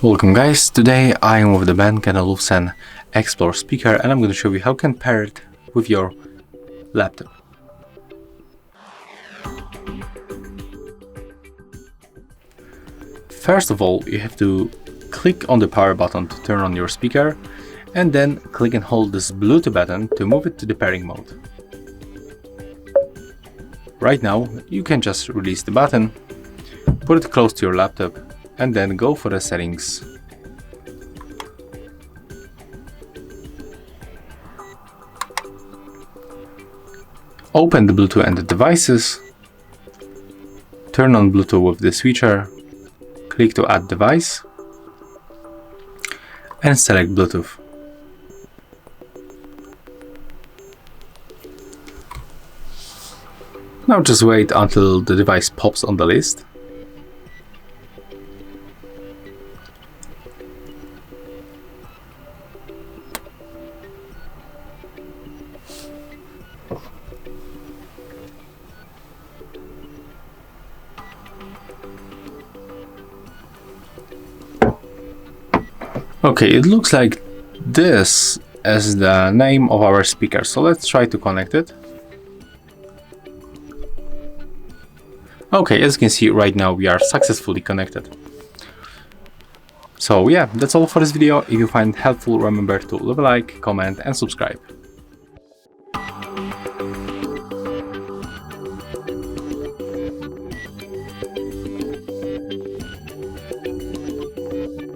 Welcome guys, today I am with the Bang & Olufsen Explore speaker and I'm going to show you how you can pair it with your laptop. First of all, you have to click on the power button to turn on your speaker and then click and hold this Bluetooth button to move it to the pairing mode. Right now, you can just release the button, put it close to your laptop and then go for the settings. Open the Bluetooth and the devices, turn on Bluetooth with the switcher, click to add device and select Bluetooth. Now just wait until the device pops on the list. Okay, it looks like this is the name of our speaker, so let's try to connect it. Okay, as you can see right now we are successfully connected. So yeah, that's all for this video. If you find it helpful, remember to leave a like, comment and subscribe.